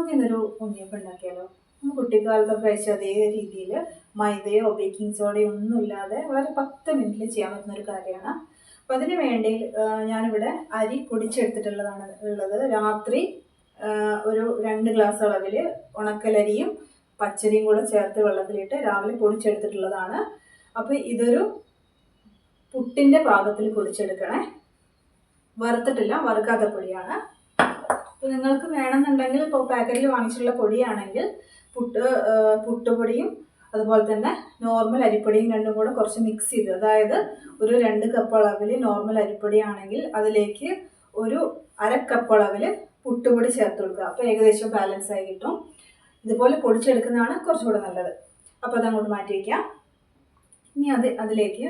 നമുക്കിന്നൊരു ഉണ്ണിയപ്പം ഉണ്ടാക്കിയാലോ? നമ്മൾ കുട്ടിക്കാലത്തൊക്കെ കഴിച്ച അതേ രീതിയിൽ മൈദയോ ബേക്കിംഗ് സോഡയോ ഒന്നുമില്ലാതെ വളരെ 10 മിനിറ്റിൽ ചെയ്യാൻ പറ്റുന്ന ഒരു കാര്യമാണ്. അപ്പോൾ അതിന് വേണ്ടി ഞാനിവിടെ അരി പൊടിച്ചെടുത്തിട്ടുള്ളതാണ് ഉള്ളത്. രാത്രി ഒരു 2 ഗ്ലാസ് അളവിൽ ഉണക്കലരിയും പച്ചരിയും കൂടെ ചേർത്ത് വെള്ളത്തിലിട്ട് രാവിലെ പൊടിച്ചെടുത്തിട്ടുള്ളതാണ്. അപ്പോൾ ഇതൊരു പുട്ടിൻ്റെ പാകത്തിൽ പൊടിച്ചെടുക്കണേ. വറുത്തിട്ടില്ല, വറുക്കാത്ത പൊടിയാണ്. അപ്പോൾ നിങ്ങൾക്ക് വേണമെന്നുണ്ടെങ്കിൽ ഇപ്പോൾ പാക്കറ്റിൽ വാങ്ങിച്ചിട്ടുള്ള പൊടിയാണെങ്കിൽ പുട്ടുപൊടിയും അതുപോലെ തന്നെ നോർമൽ അരിപ്പൊടിയും രണ്ടും കൂടെ കുറച്ച് മിക്സ് ചെയ്ത്, അതായത് ഒരു 2 കപ്പ് അളവിൽ നോർമൽ അരിപ്പൊടിയാണെങ്കിൽ അതിലേക്ക് ഒരു 1/2 കപ്പ് അളവിൽ പുട്ടുപൊടി ചേർത്ത് കൊടുക്കുക. അപ്പോൾ ഏകദേശം ബാലൻസ് ആയി കിട്ടും. ഇതുപോലെ പൊടിച്ചെടുക്കുന്നതാണ് കുറച്ചുകൂടെ നല്ലത്. അപ്പോൾ അതങ്ങോട്ട് മാറ്റി വയ്ക്കാം. ഇനി അതിലേക്ക്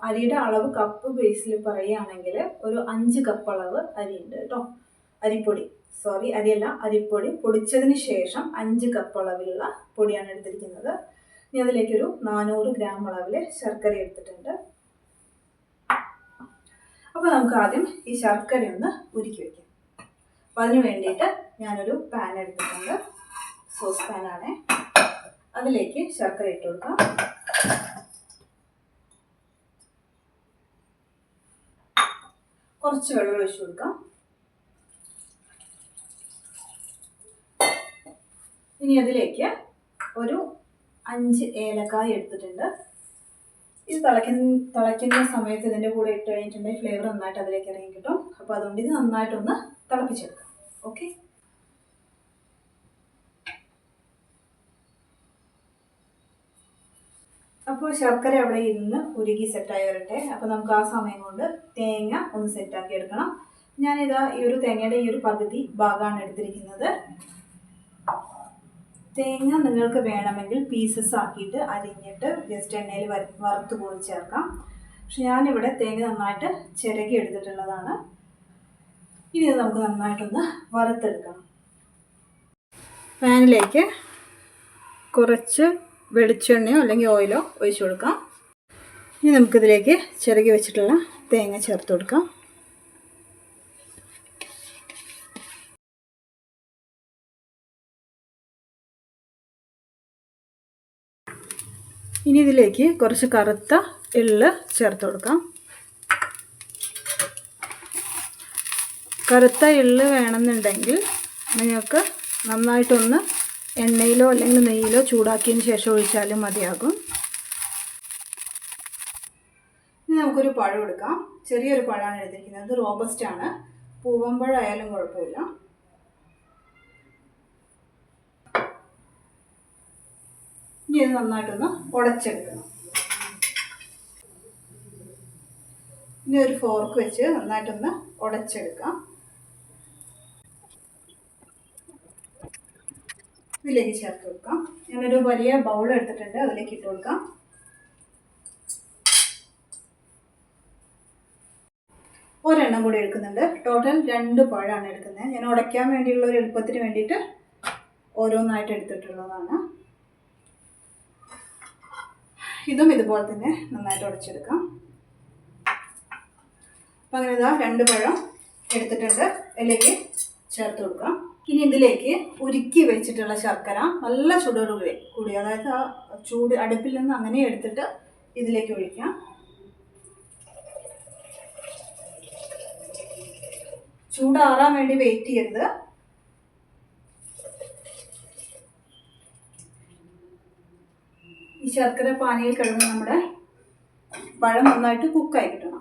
അരിയുടെ അളവ് കപ്പ് ബേസിൽ പറയുകയാണെങ്കിൽ ഒരു 5 കപ്പ് അളവ് അരിയുണ്ട് കേട്ടോ. അരിപ്പൊടി പൊടിച്ചതിന് ശേഷം 5 കപ്പ് അളവിലുള്ള പൊടിയാണ് എടുത്തിരിക്കുന്നത്. ഇനി അതിലേക്കൊരു 400 ഗ്രാം അളവിൽ ശർക്കര എടുത്തിട്ടുണ്ട്. അപ്പോൾ നമുക്ക് ആദ്യം ഈ ശർക്കര ഒന്ന് ഉരുക്കി വയ്ക്കാം. അപ്പോൾ അതിന് വേണ്ടിയിട്ട് ഞാനൊരു പാൻ എടുത്തിട്ടുണ്ട്. സോസ് പാനാണ്. അതിലേക്ക് ശർക്കര ഇട്ട് കൊടുക്കാം. കുറച്ച് വെള്ളം ഒഴിച്ചു കൊടുക്കാം. ഇനി അതിലേക്ക് ഒരു 5 ഏലക്കായ എടുത്തിട്ടുണ്ട്. ഇത് തിളയ്ക്കുന്ന സമയത്ത് ഇതിൻ്റെ കൂടെ ഇട്ട് കഴിഞ്ഞിട്ടുണ്ടെങ്കിൽ ഫ്ലേവർ നന്നായിട്ട് അതിലേക്ക് ഇറങ്ങി കിട്ടും. അപ്പോൾ അതുകൊണ്ട് ഇത് നന്നായിട്ടൊന്ന് തിളപ്പിച്ചെടുക്കാം. ഓക്കെ. അപ്പോൾ ശർക്കര അവിടെ ഇരുന്ന് ഉരുകി സെറ്റായി വരട്ടെ. അപ്പോൾ നമുക്ക് ആ സമയം കൊണ്ട് തേങ്ങ ഒന്ന് സെറ്റാക്കി എടുക്കണം. ഞാനിതാ ഈ ഒരു തേങ്ങയുടെ ഈ ഒരു പകുതി ഭാഗമാണ് എടുത്തിരിക്കുന്നത്. തേങ്ങ നിങ്ങൾക്ക് വേണമെങ്കിൽ പീസസ് ആക്കിയിട്ട് അരിഞ്ഞിട്ട് ജസ്റ്റ് എണ്ണയിൽ വറുത്ത് കോരി ചേർക്കാം. പക്ഷെ ഞാനിവിടെ തേങ്ങ നന്നായിട്ട് ചിരകി എടുത്തിട്ടുള്ളതാണ്. ഇനി ഇത് നമുക്ക് നന്നായിട്ടൊന്ന് വറുത്തെടുക്കണം. പാനിലേക്ക് കുറച്ച് വെളിച്ചെണ്ണയോ അല്ലെങ്കിൽ ഓയിലോ ഒഴിച്ചു കൊടുക്കാം. ഇനി നമുക്കിതിലേക്ക് ചിരകി വെച്ചിട്ടുള്ള തേങ്ങ ചേർത്ത് കൊടുക്കാം. ഇനി ഇതിലേക്ക് കുറച്ച് കറുത്ത എള്ള് ചേർത്ത് കൊടുക്കാം. കറുത്ത എള്ള് വേണമെന്നുണ്ടെങ്കിൽ നിങ്ങൾക്ക് നന്നായിട്ടൊന്ന് എണ്ണയിലോ അല്ലെങ്കിൽ നെയ്യിലോ ചൂടാക്കിയതിന് ശേഷം ഒഴിച്ചാലും മതിയാകും. ഇനി നമുക്കൊരു പഴം എടുക്കാം. ചെറിയൊരു പഴമാണ് എടുത്തിരിക്കുന്നത്. റോബസ്റ്റ് ആണ്. പൂവമ്പഴം ആയാലും കുഴപ്പമില്ല. ഇനി ഇത് നന്നായിട്ടൊന്ന് ഉടച്ചെടുക്കണം. ഇനി ഒരു ഫോർക്ക് വെച്ച് നന്നായിട്ടൊന്ന് ഉടച്ചെടുക്കാം. ഇതിലേക്ക് ചേർത്ത് കൊടുക്കാം. ഞാനൊരു വലിയ ബൗൾ എടുത്തിട്ടുണ്ട്. അതിലേക്ക് ഇട്ട് കൊടുക്കാം. ഒരെണ്ണം കൂടി എടുക്കുന്നുണ്ട്. ടോട്ടൽ 2 പഴമാണ് എടുക്കുന്നത്. ഞാൻ ഉടയ്ക്കാൻ വേണ്ടിയുള്ള ഒരു എളുപ്പത്തിന് വേണ്ടിയിട്ട് ഓരോന്നായിട്ട് എടുത്തിട്ടുള്ളതാണ്. ഇതും ഇതുപോലെ തന്നെ നന്നായിട്ട് ഉടച്ചെടുക്കാം. അപ്പം അങ്ങനെ ഇതാ 2 പഴം എടുത്തിട്ടുണ്ട്. ഇതിലേക്ക് ചേർത്ത് കൊടുക്കാം. ഇനി ഇതിലേക്ക് ഉരുക്കി വെച്ചിട്ടുള്ള ശർക്കര നല്ല ചൂടോട് കൂടി, അതായത് ആ ചൂട് അടുപ്പിൽ നിന്ന് അങ്ങനെ എടുത്തിട്ട് ഇതിലേക്ക് ഒഴിക്കാം. ചൂടാറാൻ വേണ്ടി വെയിറ്റ് ചെയ്യരുത്. ഈ ശർക്കര പാനിയിൽ കിടന്ന് നമ്മുടെ പഴം നന്നായിട്ട് കുക്കായി കിട്ടണം.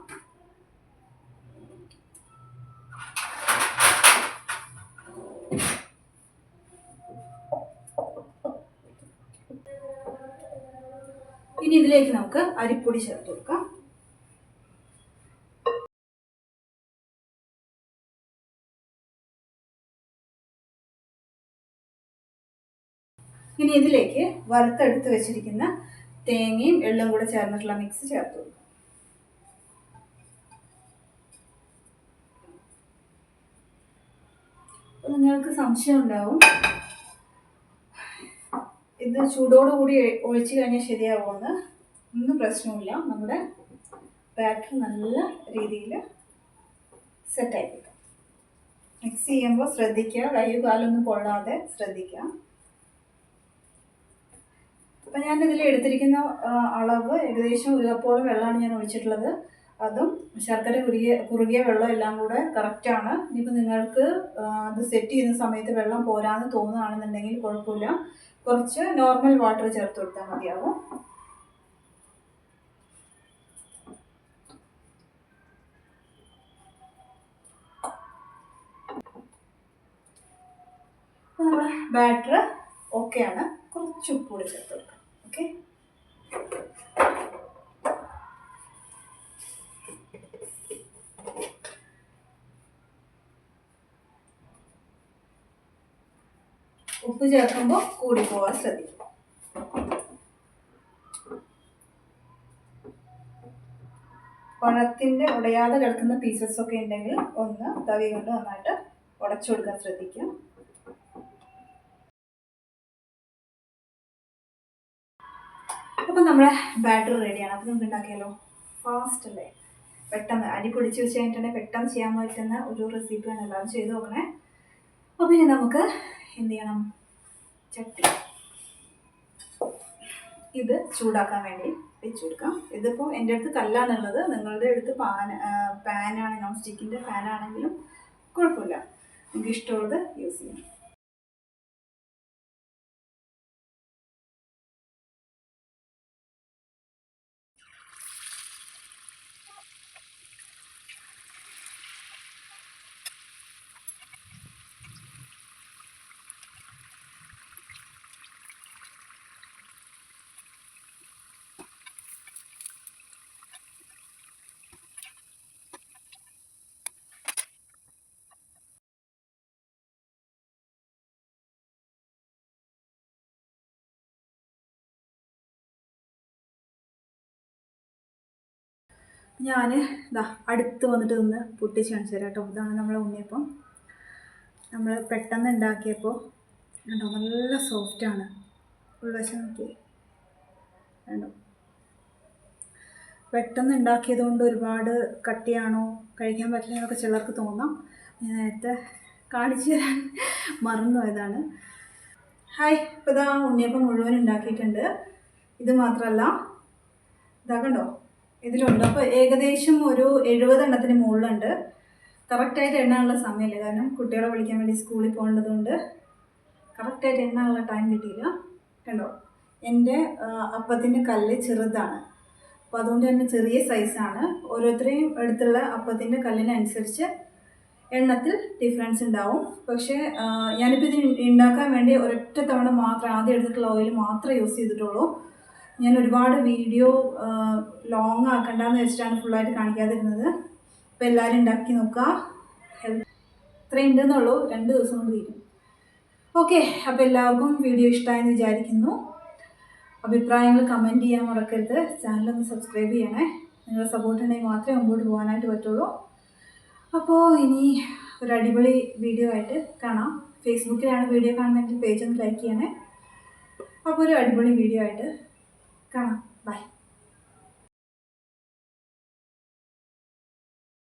ഇനി ഇതിലേക്ക് നമുക്ക് അരിപ്പൊടി ചേർത്ത് കൊടുക്കാം. ഇനി ഇതിലേക്ക് വറുത്തെടുത്ത് വെച്ചിരിക്കുന്ന തേങ്ങയും എള്ളും കൂടെ ചേർന്നിട്ടുള്ള മിക്സ് ചേർത്ത് കൊടുക്കാം. നിങ്ങൾക്ക് സംശയം ഉണ്ടാവും, ഇത് ചൂടോടുകൂടി ഒഴിച്ചു കഴിഞ്ഞാൽ ശരിയാവുമെന്ന്. ഒന്നും പ്രശ്നമില്ല. നമ്മുടെ ബാറ്റർ നല്ല രീതിയിൽ സെറ്റായി കിട്ടും. മിക്സ് ചെയ്യുമ്പോൾ ശ്രദ്ധിക്കുക, കൈയും കാലൊന്നും പൊള്ളാതെ ശ്രദ്ധിക്കുക. അപ്പം ഞാനിതിൽ എടുത്തിരിക്കുന്ന അളവ് ഏകദേശം 1 കപ്പോളം വെള്ളമാണ് ഞാൻ ഒഴിച്ചിട്ടുള്ളത്. അതും ശർക്കര കുറുകിയ വെള്ളം എല്ലാം കൂടെ കറക്റ്റാണ്. ഇനിയിപ്പോൾ നിങ്ങൾക്ക് അത് സെറ്റ് ചെയ്യുന്ന സമയത്ത് വെള്ളം പോരാന്ന് തോന്നുകയാണെന്നുണ്ടെങ്കിൽ കുഴപ്പമില്ല, കുറച്ച് നോർമൽ വാട്ടർ ചേർത്ത് കൊടുത്താൽ മതിയാവും. അപ്പോൾ നമ്മുടെ ബാറ്റർ ഓക്കെയാണ്. കുറച്ച് ഉപ്പ് കൂടി ചേർത്ത് കൊടുക്കാം. ഓക്കെ, ഉപ്പ് ചേർക്കുമ്പോൾ കൂടി പോകാൻ ശ്രദ്ധിക്കും. പഴത്തിൻ്റെ ഉടയാതെ കിടക്കുന്ന പീസസ് ഒക്കെ ഉണ്ടെങ്കിൽ ഒന്ന് തവി കൊണ്ട് നന്നായിട്ട് ഉടച്ചു കൊടുക്കാൻ ശ്രദ്ധിക്കും. അപ്പം നമ്മുടെ ബാറ്റർ റെഡിയാണ്. അപ്പം നമുക്ക് ഉണ്ടാക്കിയാലോ? ഫാസ്റ്റ് അല്ലേ, പെട്ടെന്ന് അരി പൊടിച്ച് വെച്ച് കഴിഞ്ഞിട്ടുണ്ടെങ്കിൽ പെട്ടെന്ന് ചെയ്യാൻ പറ്റുന്ന ഒരു റെസിപ്പിയാണ്. എല്ലാവരും ചെയ്ത് നോക്കണേ. അപ്പോൾ ഇനി നമുക്ക് എന്ത് ചെയ്യണം? ചട്ടി ഇത് ചൂടാക്കാൻ വേണ്ടി വെച്ച് കൊടുക്കാം. ഇതിപ്പോൾ എൻ്റെ അടുത്ത് കല്ലാണുള്ളത്, നിങ്ങളുടെ അടുത്ത് പാനാണ്, നോൺ സ്റ്റിക്കിൻ്റെ പാനാണെങ്കിലും കുഴപ്പമില്ല, നിങ്ങൾക്ക് ഇഷ്ടമുള്ളത് യൂസ് ചെയ്യാം. ഞാൻ ഇതാ അടുത്ത് വന്നിട്ട് നിന്ന് പൊട്ടിച്ച് കാണിച്ചു തരാം കേട്ടോ. ഇതാണ് നമ്മളെ ഉണ്ണിയപ്പം. നമ്മൾ പെട്ടെന്ന് ഉണ്ടാക്കിയപ്പോൾ കണ്ടോ, നല്ല സോഫ്റ്റാണ്. ഉൾവശം നോക്കി കണ്ടോ. പെട്ടെന്ന് ഉണ്ടാക്കിയതുകൊണ്ട് ഒരുപാട് കട്ടിയാണോ, കഴിക്കാൻ പറ്റില്ല എന്നൊക്കെ ചിലർക്ക് തോന്നാം. ഞാൻ നേരത്തെ കാണിച്ചു തരാൻ മറന്നുപോയതാണ്. ഹായ്, ഇപ്പോൾ ഇതാ ഉണ്ണിയപ്പം മുഴുവൻ ഉണ്ടാക്കിയിട്ടുണ്ട്. ഇത് മാത്രമല്ല ഇതാ കണ്ടോ, ഇതിലുണ്ട്. അപ്പോൾ ഏകദേശം ഒരു 70 എണ്ണത്തിന് മുകളിലുണ്ട്. കറക്റ്റായിട്ട് എണ്ണാനുള്ള സമയമില്ല, കാരണം കുട്ടികളെ വിളിക്കാൻ വേണ്ടി സ്കൂളിൽ പോകേണ്ടതുകൊണ്ട് കറക്റ്റായിട്ട് എണ്ണാനുള്ള ടൈം കിട്ടിയില്ല. കണ്ടോ, എൻ്റെ അപ്പത്തിൻ്റെ കല്ല് ചെറുതാണ്, അപ്പോൾ അതുകൊണ്ട് തന്നെ ചെറിയ സൈസാണ്. ഓരോരുത്തരെയും അടുത്തുള്ള അപ്പത്തിൻ്റെ കല്ലിനനുസരിച്ച് എണ്ണത്തിൽ ഡിഫറൻസ് ഉണ്ടാവും. പക്ഷേ ഞാനിപ്പോൾ ഇത് ഉണ്ടാക്കാൻ വേണ്ടി ഒരൊറ്റ തവണ മാത്രം ആദ്യം എടുത്തിട്ടുള്ള ഓയിൽ മാത്രമേ യൂസ് ചെയ്തിട്ടുള്ളൂ. ഞാൻ ഒരുപാട് വീഡിയോ ലോങ് ആക്കണ്ടെന്ന് വെച്ചിട്ടാണ് ഫുള്ളായിട്ട് കാണിക്കാതിരുന്നത്. അപ്പോൾ എല്ലാവരും ഉണ്ടാക്കി നോക്കുക. ഇത്രയും ഉണ്ടെന്നുള്ളൂ, 2 ദിവസം കൊണ്ട് തീരും. ഓക്കെ, അപ്പോൾ എല്ലാവർക്കും വീഡിയോ ഇഷ്ടമായെന്ന് വിചാരിക്കുന്നു. അഭിപ്രായങ്ങൾ കമൻറ്റ് ചെയ്യാൻ മറക്കരുത്. ചാനലൊന്ന് സബ്സ്ക്രൈബ് ചെയ്യണേ. നിങ്ങളുടെ സപ്പോർട്ട് ഉണ്ടെങ്കിൽ മാത്രമേ മുമ്പോട്ട് പോകാനായിട്ട് പറ്റുള്ളൂ. അപ്പോൾ ഇനി ഒരു അടിപൊളി വീഡിയോ ആയിട്ട് കാണാം. ഫേസ്ബുക്കിലാണ് വീഡിയോ കാണുന്നതെങ്കിൽ പേജ് ഒന്ന് ലൈക്ക് ചെയ്യണേ. അപ്പോൾ ഒരു അടിപൊളി വീഡിയോ ആയിട്ട് കാണാം. ബൈ.